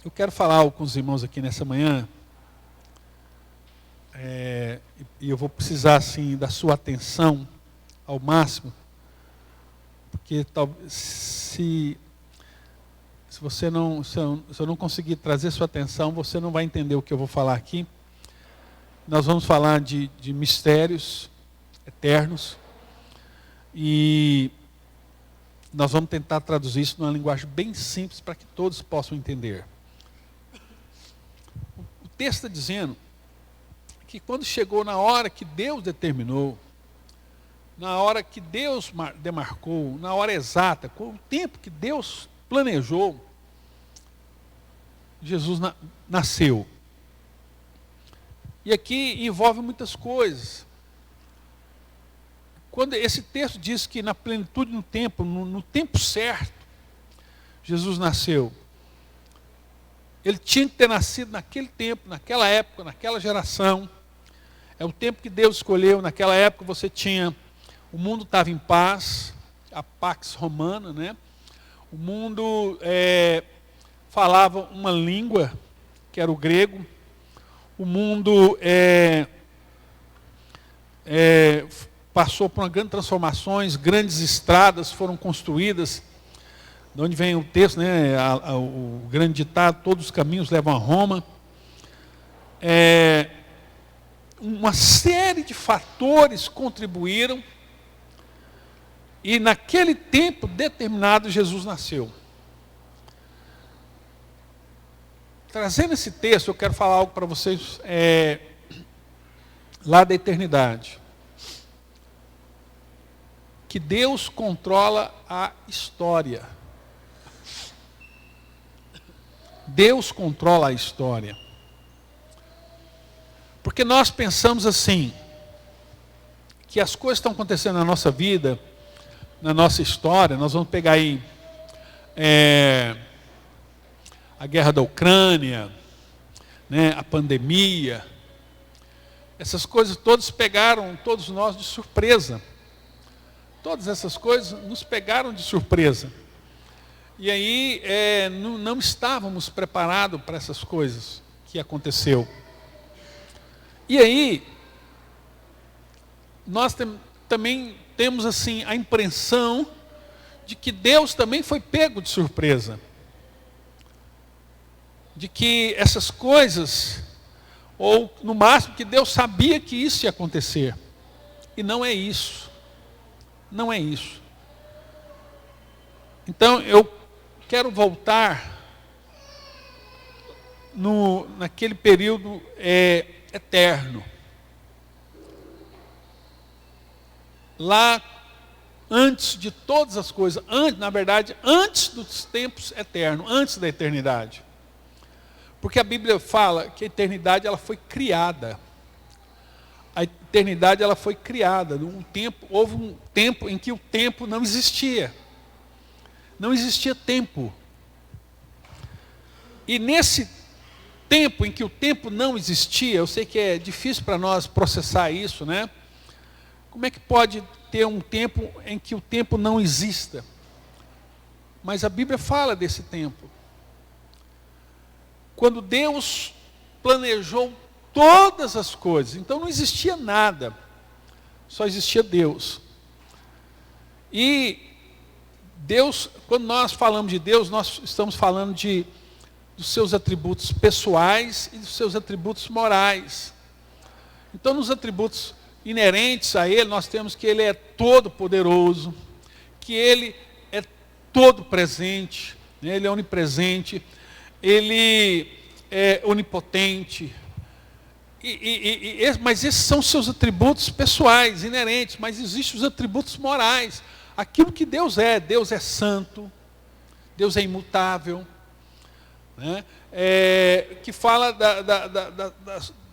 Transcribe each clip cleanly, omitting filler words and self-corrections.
Eu quero falar algo com os irmãos aqui nessa manhã, e eu vou precisar assim da sua atenção ao máximo, porque se eu não conseguir trazer sua atenção, você não vai entender o que eu vou falar aqui. Nós vamos falar de mistérios eternos, e nós vamos tentar traduzir isso numa linguagem bem simples para que todos possam entender. O texto está dizendo que quando chegou na hora que Deus determinou, na hora que Deus demarcou, na hora exata, com o tempo que Deus planejou, Jesus nasceu. E aqui envolve muitas coisas. Quando esse texto diz que na plenitude do tempo, no tempo certo, Jesus nasceu. Ele tinha que ter nascido naquele tempo, naquela época, naquela geração. É o tempo que Deus escolheu. Naquela época o mundo estava em paz, a Pax Romana, né? O mundo falava uma língua, que era o grego. O mundo passou por uma grande transformações, grandes estradas foram construídas, de onde vem o texto, né, o grande ditado, todos os caminhos levam a Roma. Uma série de fatores contribuíram, e naquele tempo determinado Jesus nasceu. Trazendo esse texto, eu quero falar algo para vocês lá da eternidade. Que Deus controla a história. Deus controla a história. Porque nós pensamos assim, que as coisas estão acontecendo na nossa vida, na nossa história. Nós vamos pegar aí a guerra da Ucrânia, né, a pandemia. Essas coisas todas pegaram todos nós de surpresa. Todas essas coisas nos pegaram de surpresa. E aí não estávamos preparados para essas coisas que aconteceu. E aí, nós também temos assim a impressão de que Deus também foi pego de surpresa. De que essas coisas, ou no máximo que Deus sabia que isso ia acontecer. E não é isso. Não é isso. Então eu quero voltar naquele período eterno. Lá, antes de todas as coisas, na verdade, antes dos tempos eternos, antes da eternidade. Porque a Bíblia fala que a eternidade ela foi criada. A eternidade ela foi criada. Houve um tempo em que o tempo não existia. Não existia tempo. E nesse tempo em que o tempo não existia, eu sei que é difícil para nós processar isso, né? Como é que pode ter um tempo em que o tempo não exista? Mas a Bíblia fala desse tempo. Quando Deus planejou todas as coisas, então não existia nada, só existia Deus. E Deus, quando nós falamos de Deus, nós estamos falando dos seus atributos pessoais e dos seus atributos morais. Então, nos atributos inerentes a Ele, nós temos que Ele é todo poderoso, que Ele é todo presente, né? Ele é onipresente, Ele é onipotente. Mas esses são seus atributos pessoais, inerentes, mas existem os atributos morais. Aquilo que Deus é santo, Deus é imutável, né? Que fala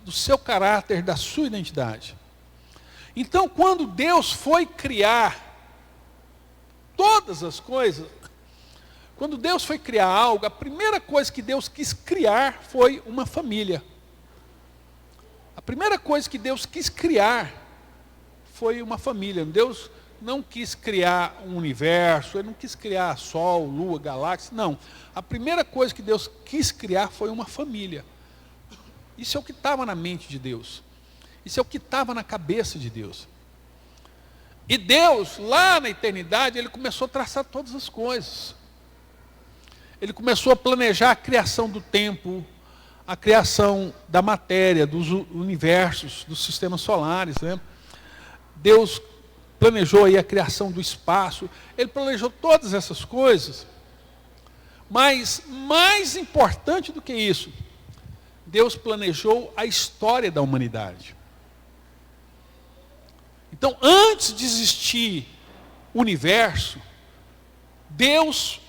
do seu caráter, da sua identidade. Então, quando Deus foi criar todas as coisas, quando Deus foi criar algo, a primeira coisa que Deus quis criar foi uma família. A primeira coisa que Deus quis criar foi uma família. Deus não quis criar um universo, ele não quis criar sol, lua, galáxia, não. A primeira coisa que Deus quis criar foi uma família. Isso é o que estava na mente de Deus. Isso é o que estava na cabeça de Deus. E Deus, lá na eternidade, ele começou a traçar todas as coisas. Ele começou a planejar a criação do tempo, a criação da matéria, dos universos, dos sistemas solares, né? Deus planejou aí a criação do espaço, ele planejou todas essas coisas, mas mais importante do que isso, Deus planejou a história da humanidade. Então, antes de existir o universo, Deus,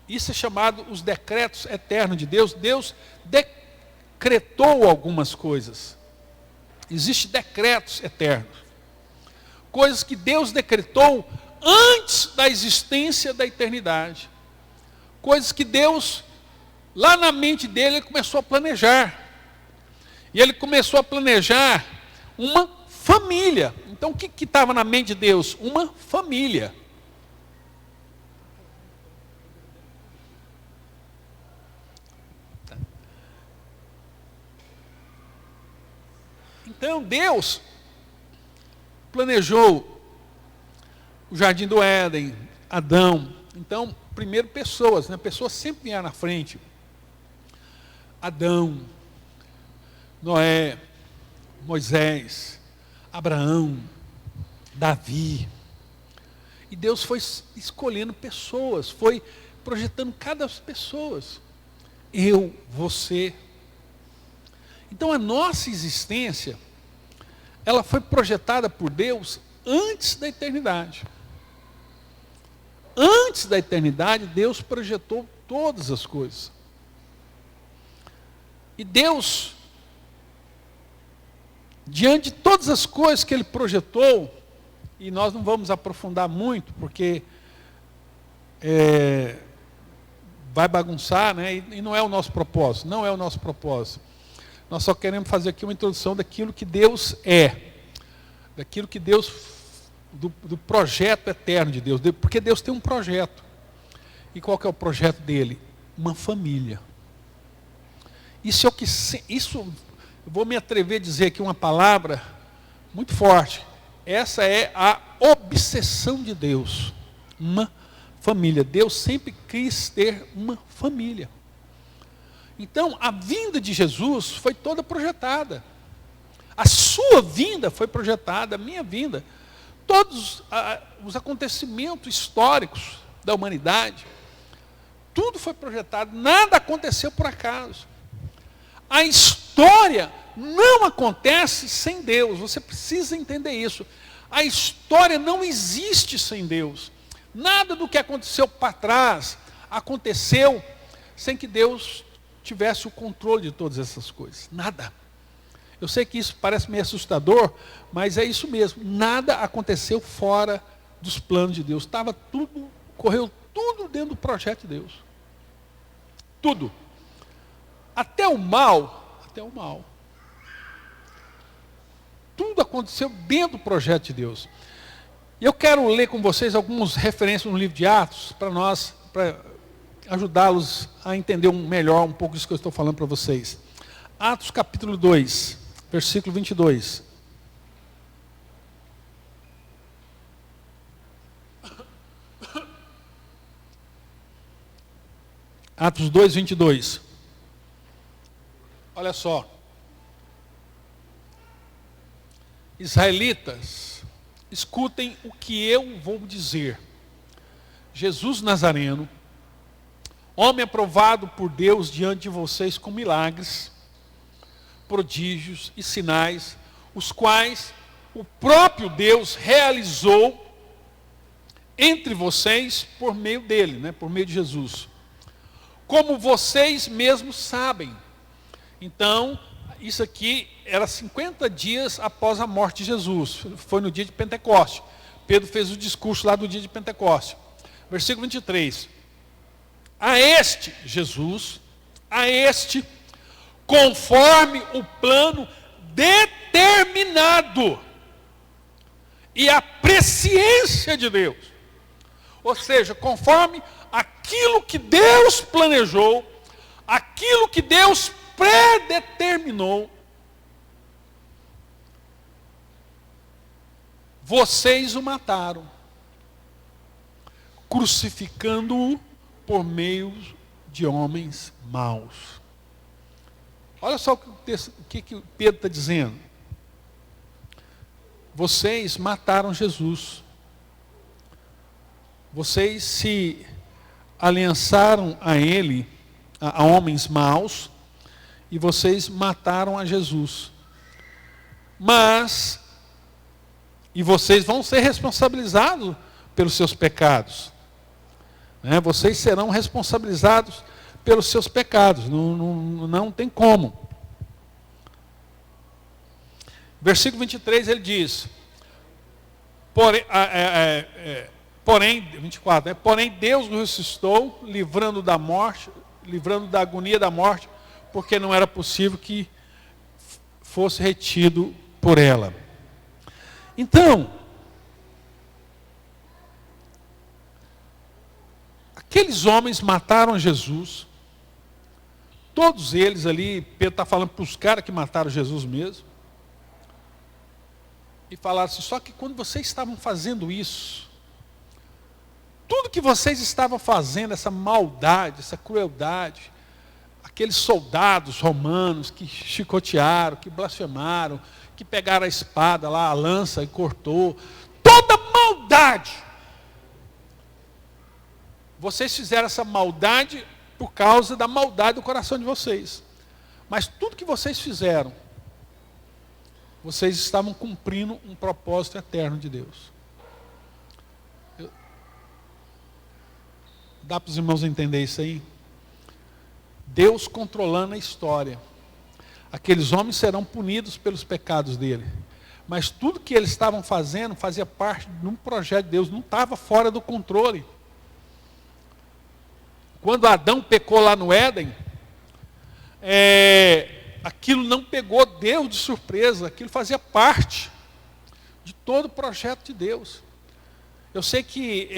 isso é chamado os decretos eternos de Deus, Deus decretou algumas coisas. Existem decretos eternos. Coisas que Deus decretou antes da existência da eternidade. Coisas que Deus, lá na mente dele, ele começou a planejar. E ele começou a planejar uma família. Então o que estava na mente de Deus? Uma família. Então Deus planejou o jardim do Éden, Adão. Então, primeiro pessoas, né? Pessoas sempre vieram na frente. Adão, Noé, Moisés, Abraão, Davi. E Deus foi escolhendo pessoas, foi projetando cada pessoa. Eu, você. Então a nossa existência, ela foi projetada por Deus antes da eternidade. Antes da eternidade, Deus projetou todas as coisas. E Deus, diante de todas as coisas que Ele projetou, e nós não vamos aprofundar muito, porque vai bagunçar, né? E não é o nosso propósito, não é o nosso propósito. Nós só queremos fazer aqui uma introdução daquilo que Deus é, daquilo que Deus, do projeto eterno de Deus, porque Deus tem um projeto. E qual que é o projeto dele? Uma família. Isso é o que, isso, eu vou me atrever a dizer aqui uma palavra muito forte. Essa é a obsessão de Deus, uma família. Deus sempre quis ter uma família. Então, a vinda de Jesus foi toda projetada. A sua vinda foi projetada, a minha vinda. Todos os acontecimentos históricos da humanidade, tudo foi projetado, nada aconteceu por acaso. A história não acontece sem Deus, você precisa entender isso. A história não existe sem Deus. Nada do que aconteceu para trás aconteceu sem que Deus tivesse o controle de todas essas coisas. Nada. Eu sei que isso parece meio assustador, mas é isso mesmo. Nada aconteceu fora dos planos de Deus. Correu tudo dentro do projeto de Deus. Tudo. Até o mal. Tudo aconteceu dentro do projeto de Deus. E eu quero ler com vocês algumas referências no livro de Atos, para ajudá-los a entender melhor um pouco disso que eu estou falando para vocês. Atos capítulo 2, versículo 22. Atos 2, 22. Olha só. Israelitas, escutem o que eu vou dizer. Jesus Nazareno, homem aprovado por Deus diante de vocês com milagres, prodígios e sinais, os quais o próprio Deus realizou entre vocês por meio dele, né, por meio de Jesus. Como vocês mesmos sabem. Então, isso aqui era 50 dias após a morte de Jesus. Foi no dia de Pentecoste. Pedro fez o discurso lá do dia de Pentecoste. Versículo 23. A este, Jesus, conforme o plano determinado e a presciência de Deus. Ou seja, conforme aquilo que Deus planejou, aquilo que Deus predeterminou, vocês o mataram, crucificando-o por meio de homens maus. Olha só o que Pedro está dizendo. Vocês mataram Jesus. Vocês se aliançaram a ele, a homens maus, e vocês mataram a Jesus. E vocês vão ser responsabilizados pelos seus pecados. Vocês serão responsabilizados pelos seus pecados. Não tem como. Versículo 23 ele diz, porém 24, porém Deus o ressuscitou, livrando da morte, livrando da agonia da morte, porque não era possível que fosse retido por ela. Então, aqueles homens mataram Jesus, todos eles ali, Pedro está falando para os caras que mataram Jesus mesmo, e falaram assim, só que quando vocês estavam fazendo isso, tudo que vocês estavam fazendo, essa maldade, essa crueldade, aqueles soldados romanos que chicotearam, que blasfemaram, que pegaram a espada lá, a lança e cortou, toda maldade. Vocês fizeram essa maldade por causa da maldade do coração de vocês. Mas tudo que vocês fizeram, vocês estavam cumprindo um propósito eterno de Deus. Dá para os irmãos entender isso aí? Deus controlando a história. Aqueles homens serão punidos pelos pecados dele. Mas tudo que eles estavam fazendo fazia parte de um projeto de Deus, não estava fora do controle. Quando Adão pecou lá no Éden, aquilo não pegou Deus de surpresa, aquilo fazia parte de todo o projeto de Deus. Eu sei que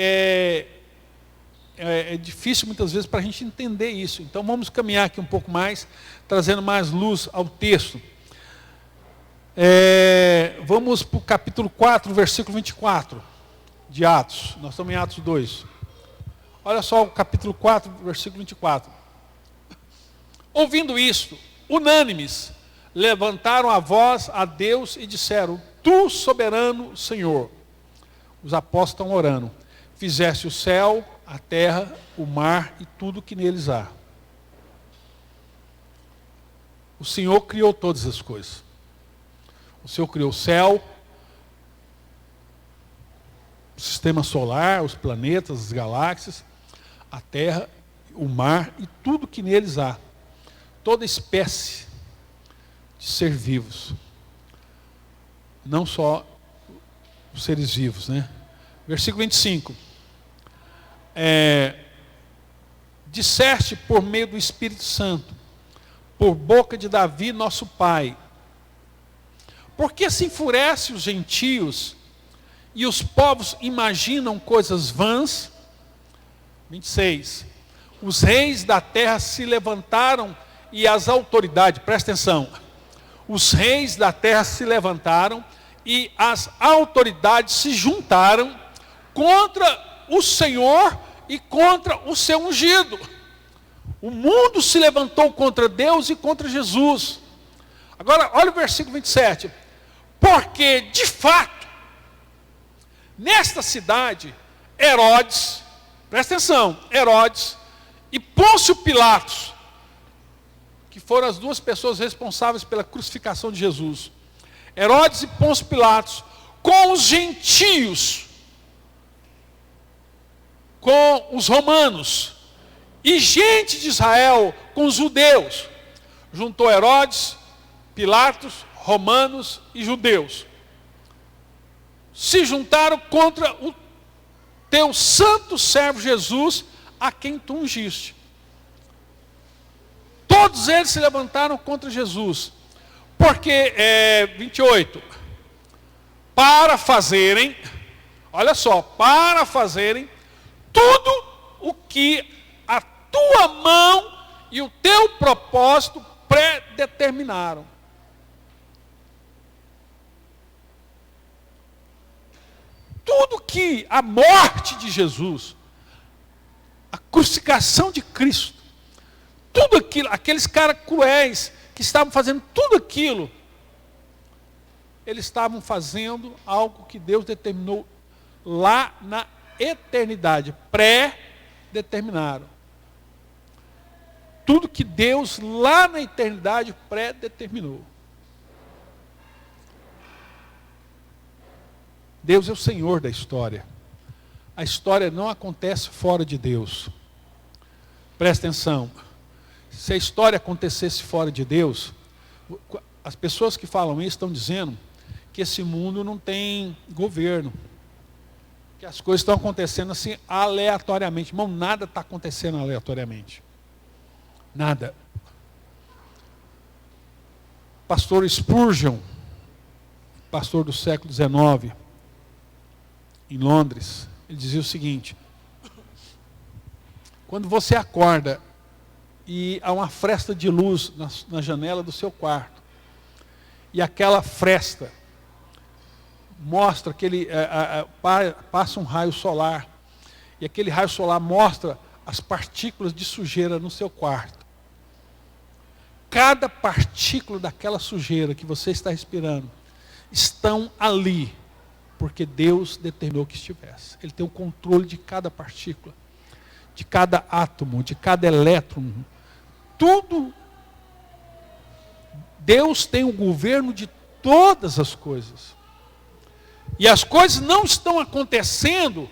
é difícil muitas vezes para a gente entender isso. Então vamos caminhar aqui um pouco mais, trazendo mais luz ao texto. Vamos para o capítulo 4, versículo 24 de Atos. Nós estamos em Atos 2. Olha só o capítulo 4, versículo 24. Ouvindo isto, unânimes, levantaram a voz a Deus e disseram, Tu, soberano Senhor, os apóstolos estão orando, fizeste o céu, a terra, o mar e tudo que neles há. O Senhor criou todas as coisas. O Senhor criou o céu, o sistema solar, os planetas, as galáxias, a terra, o mar e tudo que neles há. Toda espécie de seres vivos. Não só os seres vivos, né? Versículo 25. Disseste por meio do Espírito Santo, por boca de Davi, nosso pai, por que se enfurece os gentios e os povos imaginam coisas vãs? 26. Os reis da terra se levantaram e as autoridades, presta atenção, os reis da terra se levantaram e as autoridades se juntaram contra o Senhor e contra o seu ungido. O mundo se levantou contra Deus e contra Jesus. Agora, olha o versículo 27. Porque, de fato, nesta cidade, Herodes, presta atenção, Herodes e Pôncio Pilatos, que foram as duas pessoas responsáveis pela crucificação de Jesus. Herodes e Pôncio Pilatos, com os gentios, com os romanos, e gente de Israel com os judeus. Juntou Herodes, Pilatos, romanos e judeus. Se juntaram contra o teu santo servo Jesus, a quem tu ungiste. Todos eles se levantaram contra Jesus. Porque, 28, para fazerem olha só, para fazerem tudo o que a tua mão e o teu propósito predeterminaram. Tudo que a morte de Jesus, a crucificação de Cristo, tudo aquilo, aqueles caras cruéis que estavam fazendo tudo aquilo, eles estavam fazendo algo que Deus determinou lá na eternidade, pré-determinaram. Tudo que Deus lá na eternidade pré-determinou. Deus é o Senhor da história. A história não acontece fora de Deus. Presta atenção. Se a história acontecesse fora de Deus, as pessoas que falam isso estão dizendo que esse mundo não tem governo. Que as coisas estão acontecendo assim aleatoriamente. Irmão, nada está acontecendo aleatoriamente. Nada. Pastor Spurgeon, pastor do século XIX, em Londres, ele dizia o seguinte: quando você acorda e há uma fresta de luz na janela do seu quarto, e aquela fresta mostra que passa um raio solar, e aquele raio solar mostra as partículas de sujeira no seu quarto. Cada partícula daquela sujeira que você está respirando estão ali porque Deus determinou que estivesse. Ele tem o controle de cada partícula, de cada átomo, de cada elétron. Tudo. Deus tem o governo de todas as coisas. E as coisas não estão acontecendo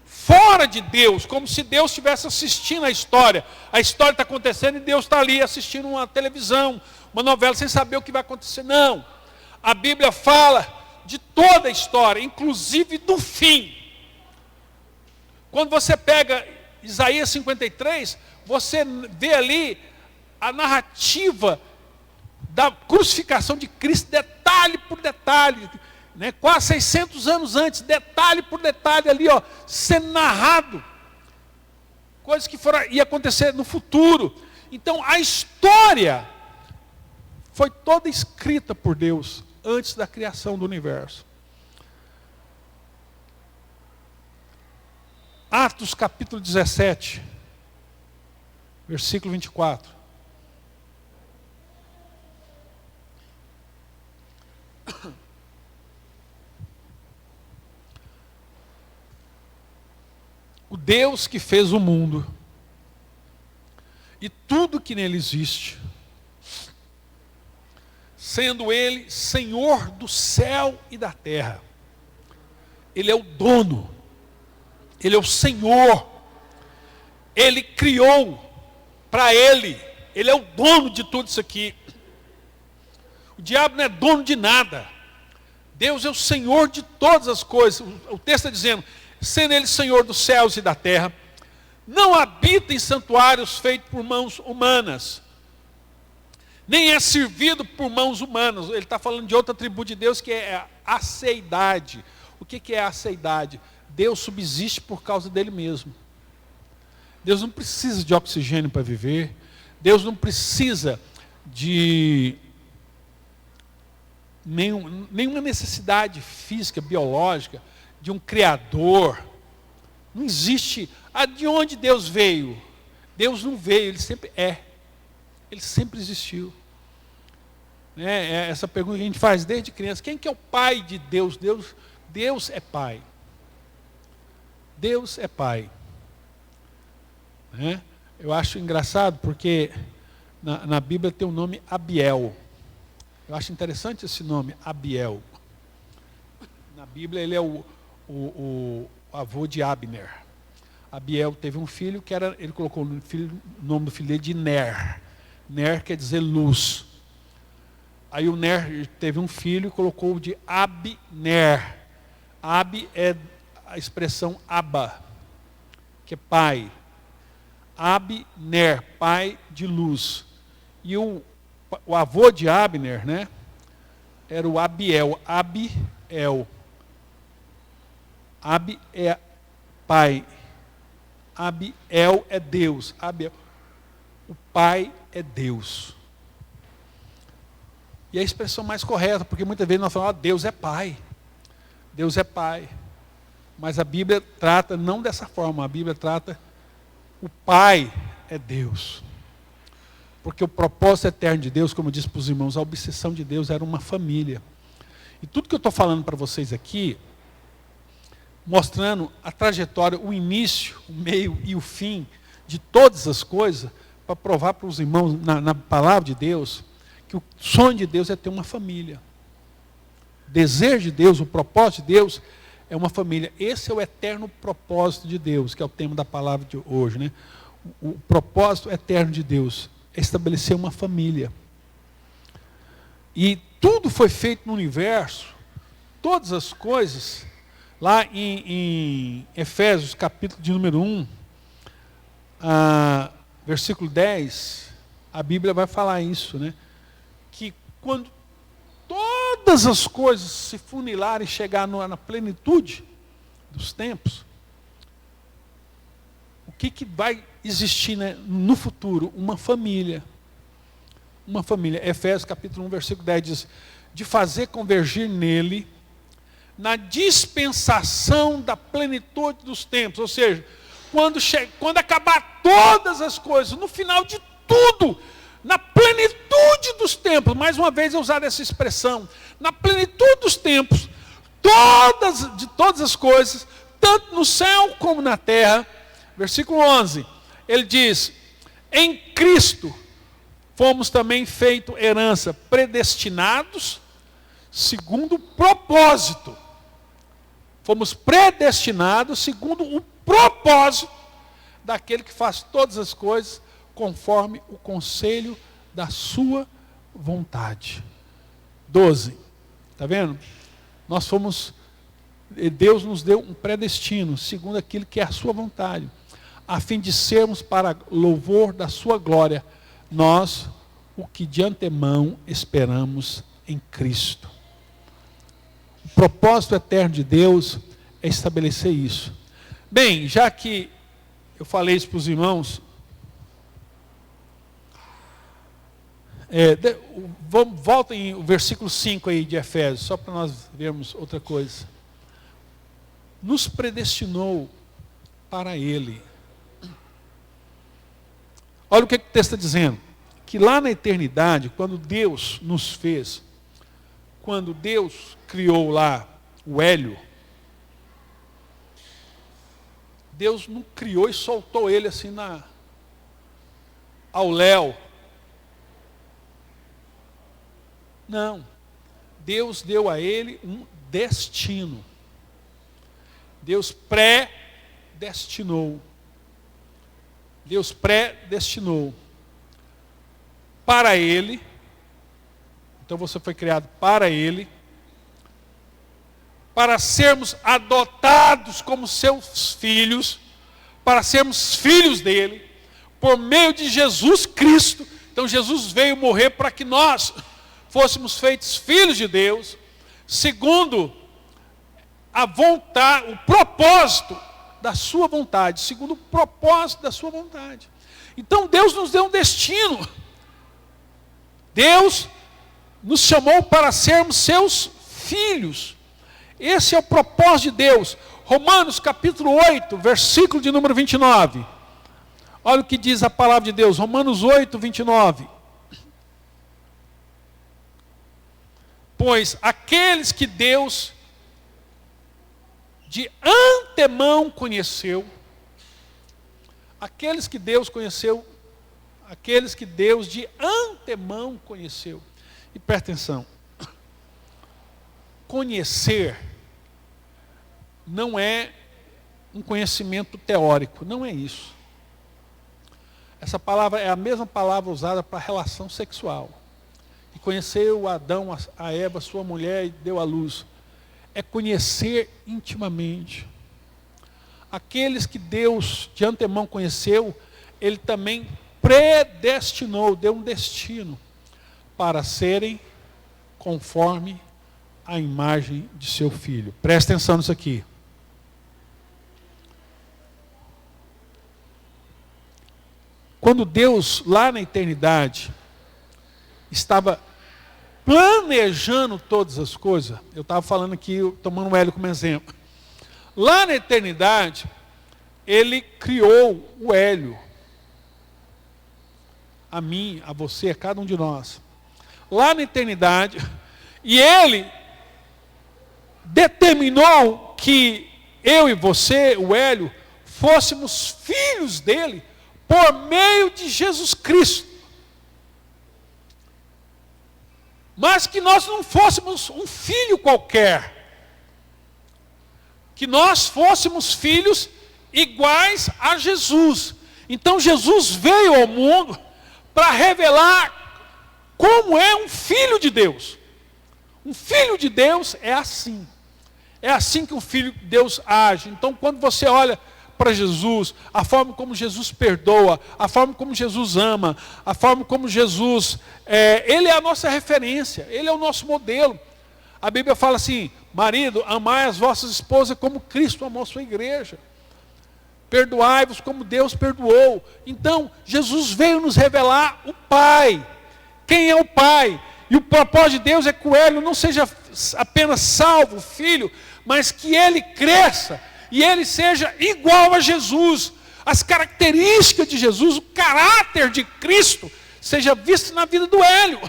fora de Deus, como se Deus estivesse assistindo a história. A história está acontecendo e Deus está ali assistindo uma televisão, uma novela, sem saber o que vai acontecer. Não. A Bíblia fala de toda a história, inclusive do fim. Quando você pega Isaías 53, você vê ali a narrativa da crucificação de Cristo, detalhe por detalhe, né? Quase 600 anos antes, detalhe por detalhe ali, ó, sendo narrado. Coisas que ia acontecer no futuro. Então a história foi toda escrita por Deus antes da criação do universo. Atos capítulo 17, versículo 24. O Deus que fez o mundo e tudo que nele existe, sendo Ele Senhor do céu e da terra. Ele é o dono, Ele é o Senhor, Ele criou para Ele é o dono de tudo isso aqui. O diabo não é dono de nada. Deus é o Senhor de todas as coisas. O texto está dizendo, sendo Ele Senhor dos céus e da terra, não habita em santuários feitos por mãos humanas, nem é servido por mãos humanas. Ele está falando de outro atributo de Deus, que é a aceidade. O que é a aceidade? Deus subsiste por causa dele mesmo. Deus não precisa de oxigênio para viver. Deus não precisa de nenhuma necessidade física, biológica, de um criador. Não existe. De onde Deus veio? Deus não veio, Ele sempre é. Ele sempre existiu. É essa pergunta que a gente faz desde criança. Quem que é o pai de Deus? Deus é pai. Deus é pai. Eu acho engraçado porque na Bíblia tem o nome Abiel. Eu acho interessante esse nome, Abiel. Na Bíblia ele é o avô de Abner. Abiel teve um filho ele colocou o nome do filho dele de Ner. Ner quer dizer luz. Aí o Ner teve um filho e colocou de Abner. Ab é a expressão Abba, que é pai. Abner, pai de luz. E o avô de Abner, né, era o Abiel. Abiel. Ab é pai. Abiel é Deus. Abiel. O pai é Deus. E a expressão mais correta, porque muitas vezes nós falamos, Deus é pai. Deus é pai. Mas a Bíblia trata não dessa forma. A Bíblia trata, o pai é Deus. Porque o propósito eterno de Deus, como eu disse para os irmãos, a obsessão de Deus era uma família. E tudo que eu estou falando para vocês aqui, mostrando a trajetória, o início, o meio e o fim de todas as coisas, para provar para os irmãos, na palavra de Deus, que o sonho de Deus é ter uma família. O desejo de Deus, o propósito de Deus é uma família. Esse é o eterno propósito de Deus, que é o tema da palavra de hoje, né? O propósito eterno de Deus é estabelecer uma família. E tudo foi feito no universo, todas as coisas, lá em Efésios, capítulo de número 1, versículo 10, a Bíblia vai falar isso, né? Que quando todas as coisas se funilarem e chegar na plenitude dos tempos, o que vai existir, né, no futuro? Uma família. Uma família. Efésios capítulo 1, versículo 10 diz, de fazer convergir nele, na dispensação da plenitude dos tempos. Ou seja, quando acabar todas as coisas, no final de tudo, na plenitude dos tempos, mais uma vez eu usar essa expressão, na plenitude dos tempos, de todas as coisas, tanto no céu como na terra, versículo 11, ele diz, em Cristo fomos também feito herança, predestinados segundo o propósito. Fomos predestinados segundo o propósito daquele que faz todas as coisas conforme o conselho da sua vontade. 12. Está vendo? Deus nos deu um predestino, segundo aquilo que é a sua vontade, a fim de sermos para louvor da sua glória, nós, o que de antemão esperamos em Cristo. O propósito eterno de Deus é estabelecer isso. Bem, já que eu falei isso para os irmãos, voltem o versículo 5 aí de Efésios, só para nós vermos outra coisa. Nos predestinou para Ele. Olha o que o texto está dizendo. Que lá na eternidade, quando Deus nos fez, quando Deus criou lá o Hélio, Deus não criou e soltou ele assim ao léu. Não. Deus deu a ele um destino. Deus predestinou. Deus predestinou para ele. Então você foi criado para ele, para sermos adotados como seus filhos, para sermos filhos dele, por meio de Jesus Cristo. Então Jesus veio morrer para que nós fôssemos feitos filhos de Deus, segundo a vontade, o propósito da sua vontade, segundo o propósito da sua vontade. Então Deus nos deu um destino. Deus nos chamou para sermos seus filhos. Esse é o propósito de Deus. Romanos capítulo 8, versículo de número 29. Olha o que diz a palavra de Deus. Romanos 8, 29. Pois aqueles que Deus de antemão conheceu, aqueles que Deus de antemão conheceu. E presta atenção, conhecer não é um conhecimento teórico, não é isso. Essa palavra é a mesma palavra usada para relação sexual. E conheceu Adão, a Eva, sua mulher, e deu à luz. É conhecer intimamente. Aqueles que Deus de antemão conheceu, Ele também predestinou, deu um destino para serem conforme a imagem de seu Filho. Presta atenção nisso aqui. quando Deus, lá na eternidade, estava planejando todas as coisas, eu estava falando aqui, tomando o Hélio como exemplo. Lá na eternidade, Ele criou o Hélio, a mim, a você, a cada um de nós. Lá na eternidade, e Ele determinou que eu e você, o Hélio, fôssemos filhos dele por meio de Jesus Cristo. Mas que nós não fôssemos um filho qualquer. Que nós fôssemos filhos iguais a Jesus. Então Jesus veio ao mundo para revelar como é um filho de Deus. Um filho de Deus é assim. É assim que um filho de Deus age. Então quando você olha para Jesus, a forma como Jesus perdoa, a forma como Jesus ama, a forma como Jesus, Ele é a nossa referência, Ele é o nosso modelo. A Bíblia fala assim, marido, amai as vossas esposas como Cristo amou a sua igreja. Perdoai-vos como Deus perdoou. Então, Jesus veio nos revelar o Pai. Quem é o Pai? E o propósito de Deus é que o Hélio não seja apenas salvo, filho, mas que ele cresça e ele seja igual a Jesus. As características de Jesus, o caráter de Cristo, seja visto na vida do Hélio,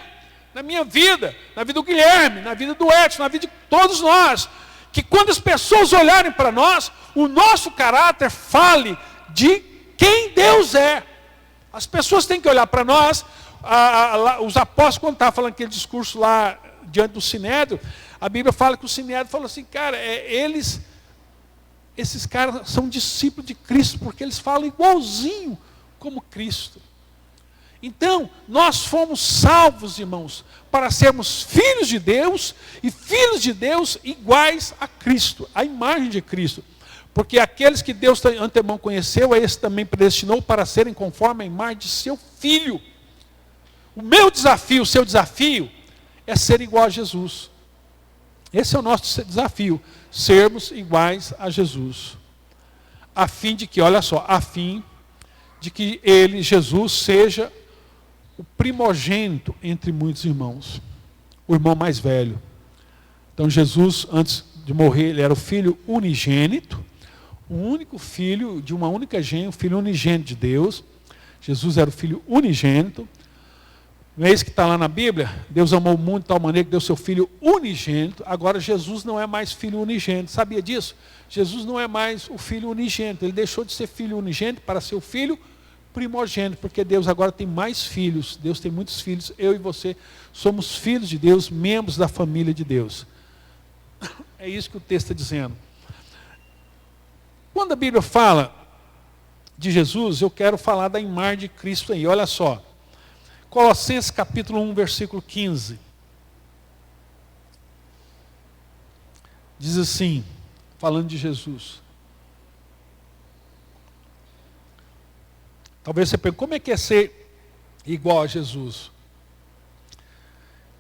na minha vida, na vida do Guilherme, na vida do Edson, na vida de todos nós. Que quando as pessoas olharem para nós, o nosso caráter fale de quem Deus é. As pessoas têm que olhar para nós. Os apóstolos, quando estavam falando aquele discurso lá diante do Sinédrio, a Bíblia fala que o Sinédrio falou assim, cara, esses caras são discípulos de Cristo, porque eles falam igualzinho como Cristo. Então, nós fomos salvos, irmãos, para sermos filhos de Deus, e filhos de Deus iguais a Cristo, a imagem de Cristo. Porque aqueles que Deus de antemão conheceu, a esse também predestinou para serem conforme a imagem de seu Filho. O meu desafio, o seu desafio, é ser igual a Jesus. Esse é o nosso desafio, sermos iguais a Jesus. A fim de que, olha só, a fim de que ele, Jesus, seja o primogênito entre muitos irmãos. O irmão mais velho. Então Jesus, antes de morrer, ele era o filho unigênito, o único filho de uma única gênese, o filho unigênito de Deus. Jesus era o filho unigênito. Não é isso que está lá na Bíblia? Deus amou o mundo de tal maneira que deu seu filho unigênito. Agora Jesus não é mais filho unigênito. Sabia disso? Jesus não é mais o filho unigênito. Ele deixou de ser filho unigênito para ser o filho primogênito. Porque Deus agora tem mais filhos. Deus tem muitos filhos. Eu e você somos filhos de Deus, membros da família de Deus. É isso que o texto está dizendo. Quando a Bíblia fala de Jesus, eu quero falar da imagem de Cristo aí. Olha só. Colossenses capítulo 1, versículo 15. Diz assim, falando de Jesus. Talvez você pergunte, como é que é ser igual a Jesus?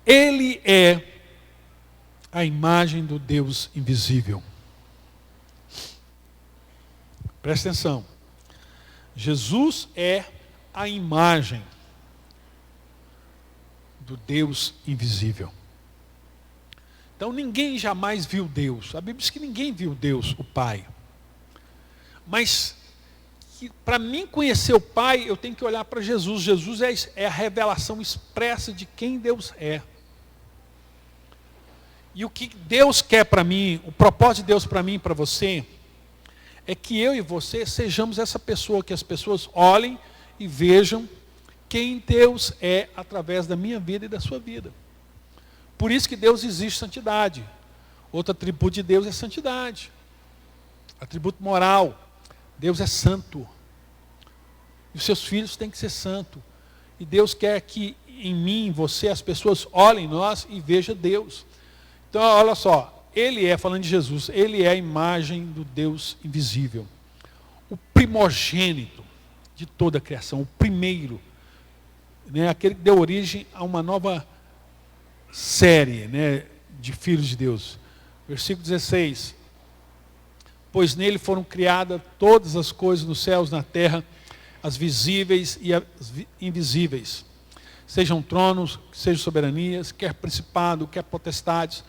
Ele é a imagem do Deus invisível. Presta atenção. Jesus é a imagem do Deus invisível. Então ninguém jamais viu Deus. A Bíblia diz que ninguém viu Deus, o Pai. Mas para mim conhecer o Pai, eu tenho que olhar para Jesus. Jesus é a revelação expressa de quem Deus é. E o que Deus quer para mim, o propósito de Deus para mim e para você, é que eu e você sejamos essa pessoa, que as pessoas olhem e vejam quem Deus é através da minha vida e da sua vida. Por isso que Deus exige santidade. Outro atributo de Deus é santidade. Atributo moral. Deus é santo. E os seus filhos têm que ser santos. E Deus quer que em mim, em você, as pessoas olhem em nós e vejam Deus. Então, olha só. Ele é, falando de Jesus, ele é a imagem do Deus invisível. O primogênito de toda a criação. O primeiro. Aquele que deu origem a uma nova série, de filhos de Deus. Versículo 16. Pois nele foram criadas todas as coisas nos céus, na terra, as visíveis e as invisíveis. Sejam tronos, sejam soberanias, quer principado, quer potestades.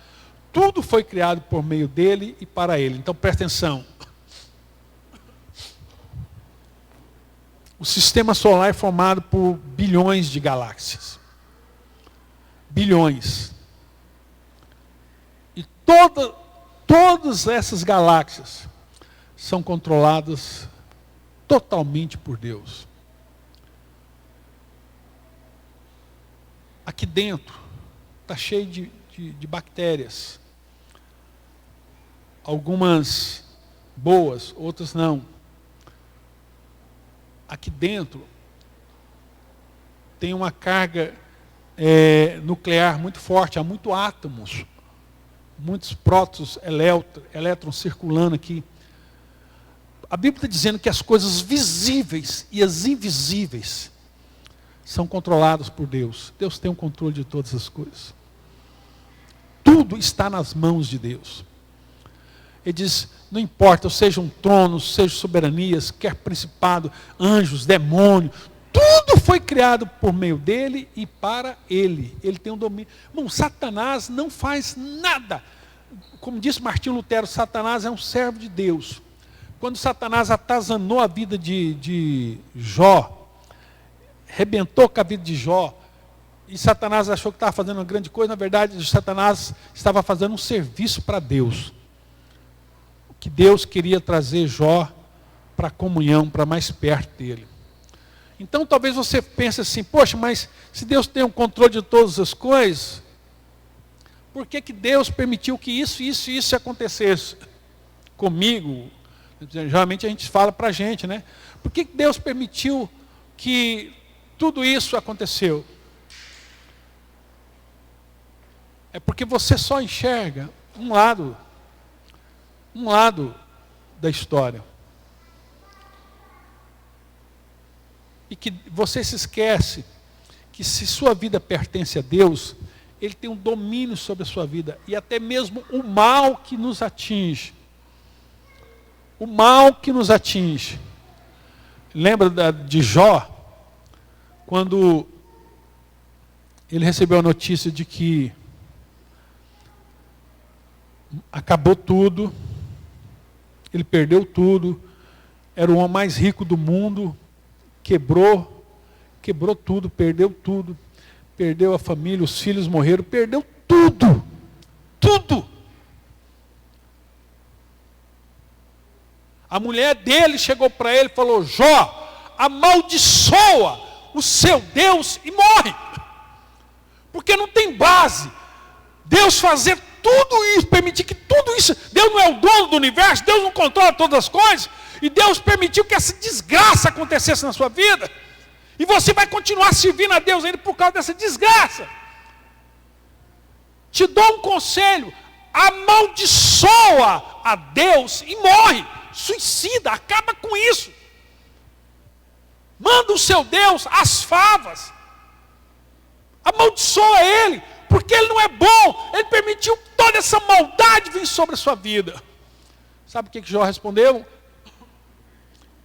Tudo foi criado por meio dele e para ele. Então presta atenção. O sistema solar é formado por bilhões de galáxias. Bilhões. E todas essas galáxias são controladas totalmente por Deus. Aqui dentro está cheio de bactérias. Algumas boas, outras não. Aqui dentro tem uma carga nuclear muito forte, há muitos átomos, muitos prótons, elétrons circulando aqui. A Bíblia está dizendo que as coisas visíveis e as invisíveis são controladas por Deus. Deus tem o controle de todas as coisas. Tudo está nas mãos de Deus. Ele diz, não importa, sejam tronos, sejam soberanias, quer principado, anjos, demônio, tudo foi criado por meio dele e para ele. Ele tem um domínio. Irmão, Satanás não faz nada. Como disse Martinho Lutero, Satanás é um servo de Deus. Quando Satanás atazanou a vida de Jó, arrebentou com a vida de Jó, e Satanás achou que estava fazendo uma grande coisa, na verdade, Satanás estava fazendo um serviço para Deus. Que Deus queria trazer Jó para a comunhão, para mais perto dele. Então talvez você pense assim, poxa, mas se Deus tem o controle de todas as coisas, por que Deus permitiu que isso acontecesse comigo? Geralmente a gente fala para a gente, né? Por que Deus permitiu que tudo isso aconteceu? É porque você só enxerga um lado da história. E que você se esquece que se sua vida pertence a Deus, Ele tem um domínio sobre a sua vida. E até mesmo o mal que nos atinge. O mal que nos atinge. Lembra de Jó? Quando ele recebeu a notícia de que acabou tudo, ele perdeu tudo, era o homem mais rico do mundo, quebrou tudo, perdeu a família, os filhos morreram, perdeu tudo, tudo. A mulher dele chegou para ele e falou, Jó, amaldiçoa o seu Deus e morre, porque não tem base. Deus fazer tudo isso, permitir que tudo isso, Deus não é o dono do universo, Deus não controla todas as coisas, e Deus permitiu que essa desgraça acontecesse na sua vida, e você vai continuar servindo a Deus ainda por causa dessa desgraça. Te dou um conselho, amaldiçoa a Deus e morre, suicida, acaba com isso. Manda o seu Deus as favas, amaldiçoa Ele, porque Ele não é bom, Ele permitiu que toda essa maldade vir sobre a sua vida. Sabe o que Jó respondeu?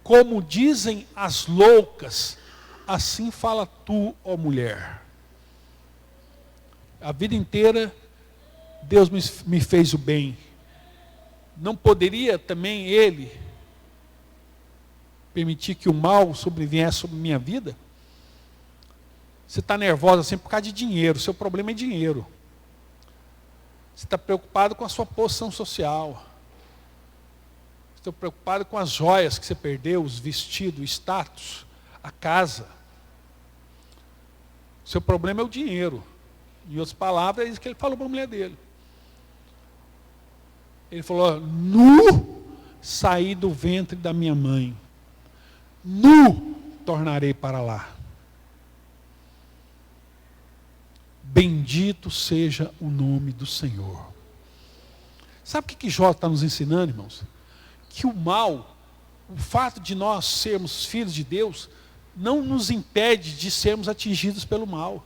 Como dizem as loucas, assim fala tu, ó mulher. A vida inteira, Deus me fez o bem. Não poderia também Ele permitir que o mal sobreviesse sobre minha vida? Você está nervosa assim por causa de dinheiro, seu problema é dinheiro. Você está preocupado com a sua posição social. Você está preocupado com as joias que você perdeu, os vestidos, o status, a casa. Seu problema é o dinheiro. Em outras palavras, é isso que ele falou para a mulher dele. Ele falou, nu saí do ventre da minha mãe, nu tornarei para lá. Bendito seja o nome do Senhor. Sabe o que Jó está nos ensinando, irmãos? Que o mal, o fato de nós sermos filhos de Deus, não nos impede de sermos atingidos pelo mal.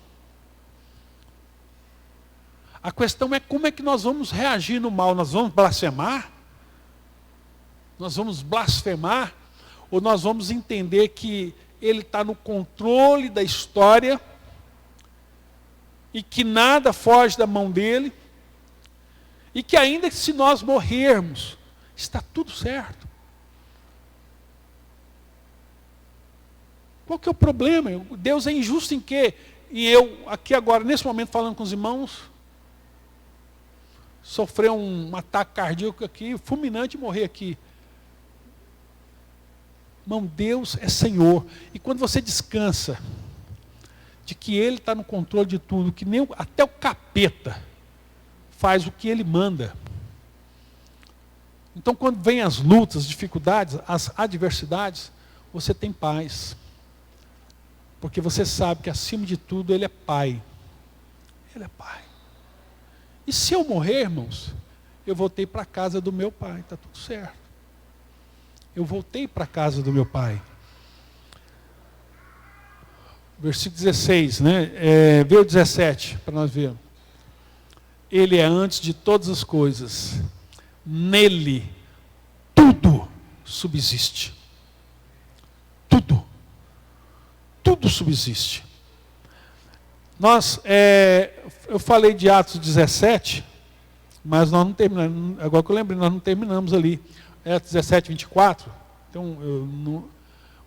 A questão é como é que nós vamos reagir no mal. Nós vamos blasfemar? Nós vamos blasfemar? Ou nós vamos entender que Ele está no controle da história e que nada foge da mão dele, e que ainda que se nós morrermos, está tudo certo. Qual que é o problema? Deus é injusto em quê? E eu, aqui agora, nesse momento, falando com os irmãos, sofrer um ataque cardíaco aqui, fulminante, e morrer aqui. Irmão, Deus é Senhor. E quando você descansa de que Ele está no controle de tudo, que nem até o capeta faz o que Ele manda. Então, quando vem as lutas, as dificuldades, as adversidades, você tem paz. Porque você sabe que, acima de tudo, Ele é Pai. Ele é Pai. E se eu morrer, irmãos, eu voltei para a casa do meu Pai. Está tudo certo. Eu voltei para a casa do meu Pai. Versículo 16, né? Vê o 17, para nós vermos. Ele é antes de todas as coisas. Nele, tudo subsiste. Tudo. Tudo subsiste. Eu falei de Atos 17, mas nós não terminamos. Agora que eu lembrei, nós não terminamos ali. Atos 17, 24. Então,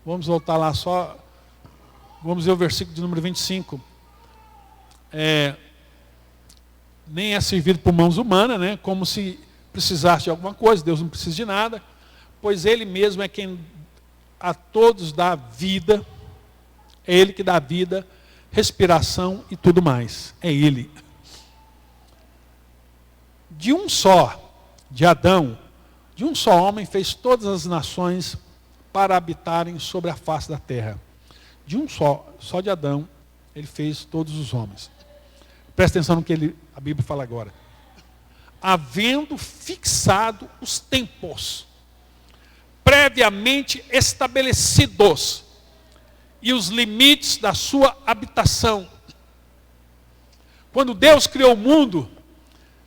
vamos voltar lá só. Vamos ver o versículo de número 25. Nem é servido por mãos humanas, né? Como se precisasse de alguma coisa. Deus não precisa de nada. Pois Ele mesmo é quem a todos dá vida. É Ele que dá vida, respiração e tudo mais. É Ele. De um só, de Adão, de um só homem fez todas as nações para habitarem sobre a face da terra. De um só de Adão, Ele fez todos os homens. Presta atenção no que a Bíblia fala agora. Havendo fixado os tempos, previamente estabelecidos, e os limites da sua habitação. Quando Deus criou o mundo,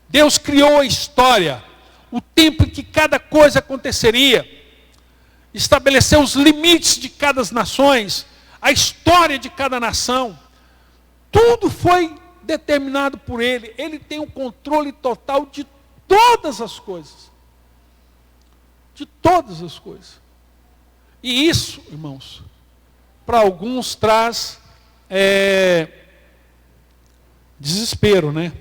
Deus criou a história, o tempo em que cada coisa aconteceria, estabeleceu os limites de cada nações, a história de cada nação. Tudo foi determinado por Ele. Ele tem o controle total de todas as coisas. De todas as coisas. E isso, irmãos, para alguns traz desespero, né?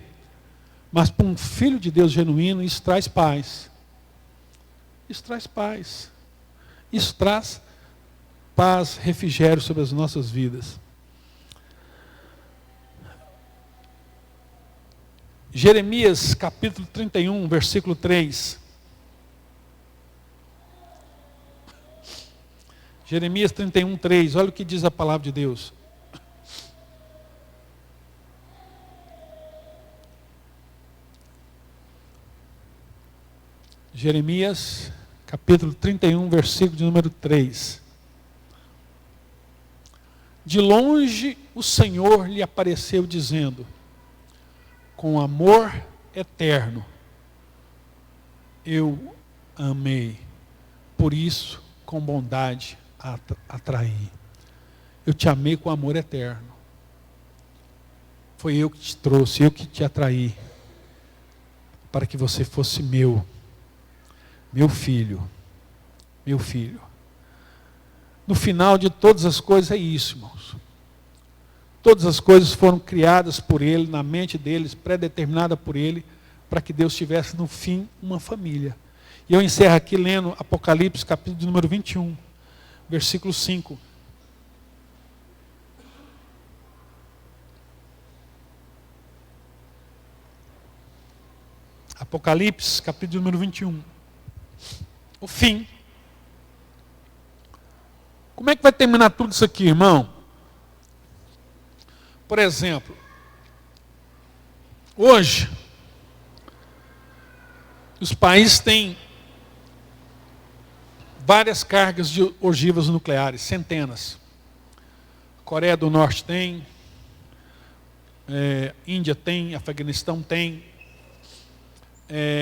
Mas para um filho de Deus genuíno, isso traz paz. Isso traz paz. Isso traz paz, refrigério sobre as nossas vidas. Jeremias capítulo 31, versículo 3. Jeremias 31, 3. Olha o que diz a palavra de Deus. Jeremias capítulo 31, versículo de número 3. De longe o Senhor lhe apareceu dizendo: com amor eterno eu amei, por isso com bondade atraí. Eu te amei com amor eterno. Foi eu que te trouxe, eu que te atraí, para que você fosse meu filho, meu filho. No final de todas as coisas é isso, irmãos. Todas as coisas foram criadas por Ele, na mente deles, predeterminada por Ele, para que Deus tivesse no fim uma família. E eu encerro aqui lendo Apocalipse, capítulo de número 21, versículo 5. Apocalipse, capítulo de número 21. O fim. Como é que vai terminar tudo isso aqui, irmão? Por exemplo, hoje, os países têm várias cargas de ogivas nucleares, centenas. Coreia do Norte tem, Índia tem, Afeganistão tem,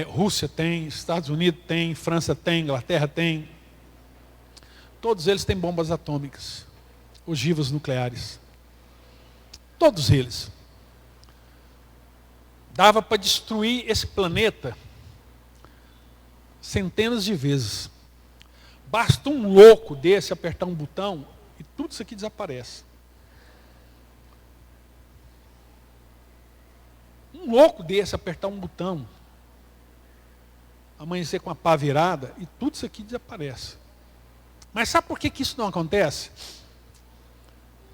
Rússia tem, Estados Unidos tem, França tem, Inglaterra tem. Todos eles têm bombas atômicas. ogivas nucleares. Todos eles. Dava para destruir esse planeta centenas de vezes. Basta um louco desse apertar um botão e tudo isso aqui desaparece. Um louco desse apertar um botão, amanhecer com a pá virada e tudo isso aqui desaparece. Mas sabe por que isso não acontece?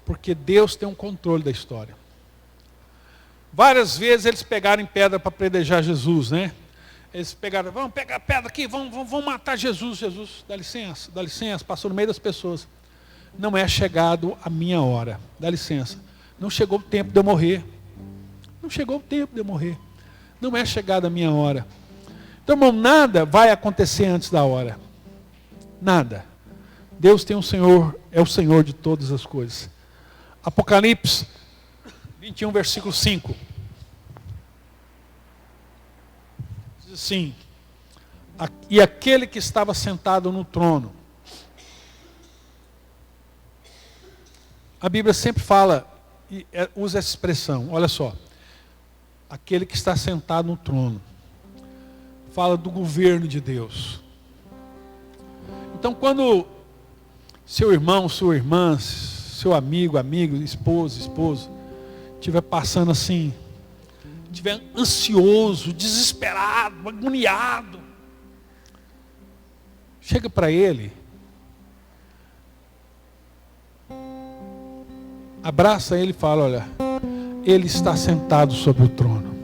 Porque Deus tem um controle da história. Várias vezes eles pegaram em pedra para apedrejar Jesus, né? Eles pegaram, vamos pegar pedra aqui, vamos matar Jesus. Jesus, dá licença, passou no meio das pessoas. Não é chegado a minha hora, dá licença. Não chegou o tempo de eu morrer. Não chegou o tempo de eu morrer. Não é chegada a minha hora. Então, irmão, nada vai acontecer antes da hora. Nada. Deus tem um Senhor, é o Senhor de todas as coisas. Apocalipse 21, versículo 5. Diz assim: e aquele que estava sentado no trono. A Bíblia sempre fala, e usa essa expressão, olha só. Aquele que está sentado no trono. Fala do governo de Deus. Então, quando seu irmão, sua irmã, seu amigo, esposo, estiver passando assim, estiver ansioso, desesperado, agoniado, chega para ele, abraça ele e fala: olha, ele está sentado sobre o trono.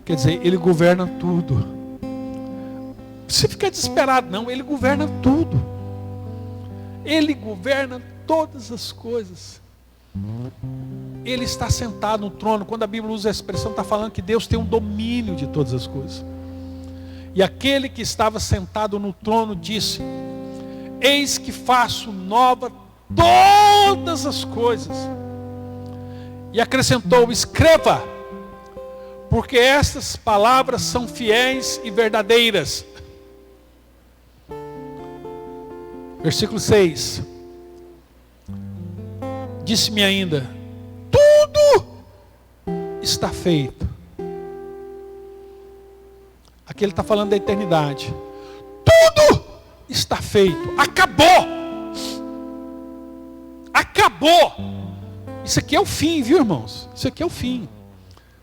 Quer dizer, ele governa tudo. Não precisa ficar desesperado, não. Ele governa tudo. Ele governa todas as coisas. Ele está sentado no trono. Quando a Bíblia usa a expressão, está falando que Deus tem um domínio de todas as coisas. E aquele que estava sentado no trono disse: eis que faço nova todas as coisas. E acrescentou: escreva, porque estas palavras são fiéis e verdadeiras. Versículo 6. Disse-me ainda: tudo está feito. Aqui ele está falando da eternidade. Tudo está feito. Acabou. Acabou. Isso aqui é o fim, viu, irmãos? Isso aqui é o fim.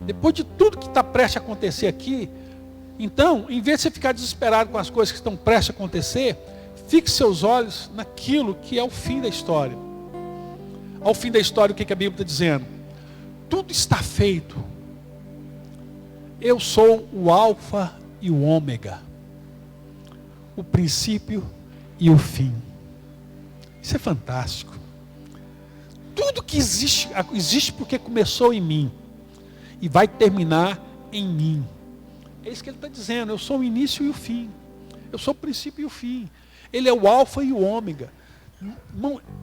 Depois de tudo que está prestes a acontecer aqui, então, em vez de você ficar desesperado com as coisas que estão prestes a acontecer, fixe seus olhos naquilo que é o fim da história. Ao fim da história, o que a Bíblia está dizendo? Tudo está feito. Eu sou o Alfa e o Ômega, o princípio e o fim. Isso é fantástico. Tudo que existe, existe porque começou em mim e vai terminar em mim. É isso que ele está dizendo. Eu sou o início e o fim. Eu sou o princípio e o fim. Ele é o Alfa e o Ômega.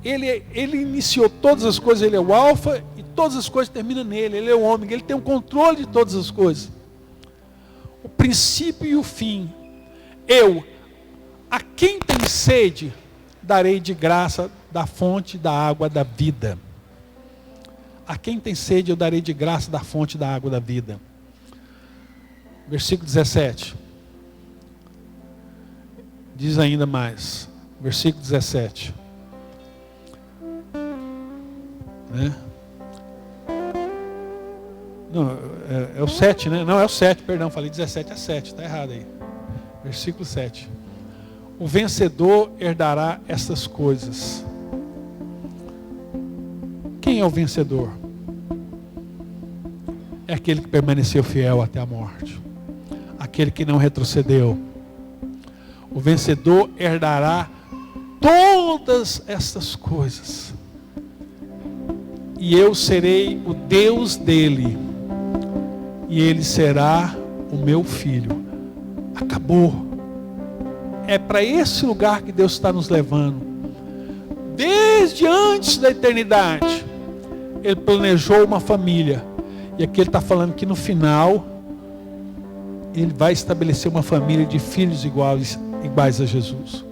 Ele iniciou todas as coisas. Ele é o Alfa e todas as coisas terminam nele. Ele é o Ômega. Ele tem o controle de todas as coisas. O princípio e o fim. Eu, a quem tem sede, darei de graça da fonte da água da vida. A quem tem sede, eu darei de graça da fonte da água da vida. Versículo 17. Diz ainda mais. Versículo 17. Né? Não, é o 7, né? Não, é o 7, perdão, falei 17, é 7, está errado aí. Versículo 7. O vencedor herdará estas coisas. Quem é o vencedor? É aquele que permaneceu fiel até a morte. Aquele que não retrocedeu. O vencedor herdará todas estas coisas. E eu serei o Deus dele. E ele será o meu filho. Acabou. É para esse lugar que Deus está nos levando. Desde antes da eternidade, Ele planejou uma família. E aqui Ele está falando que no final, Ele vai estabelecer uma família de filhos iguais a Jesus.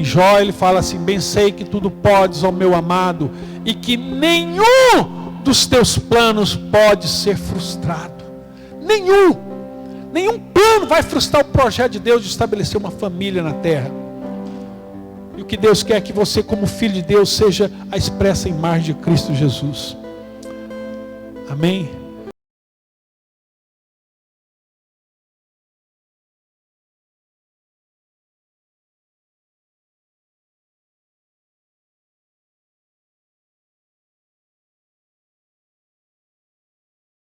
Em Jó ele fala assim: bem sei que tudo podes, ó meu amado, e que nenhum dos teus planos pode ser frustrado. Nenhum plano vai frustrar o projeto de Deus de estabelecer uma família na terra. E o que Deus quer é que você, como filho de Deus, seja a expressa imagem de Cristo Jesus. Amém?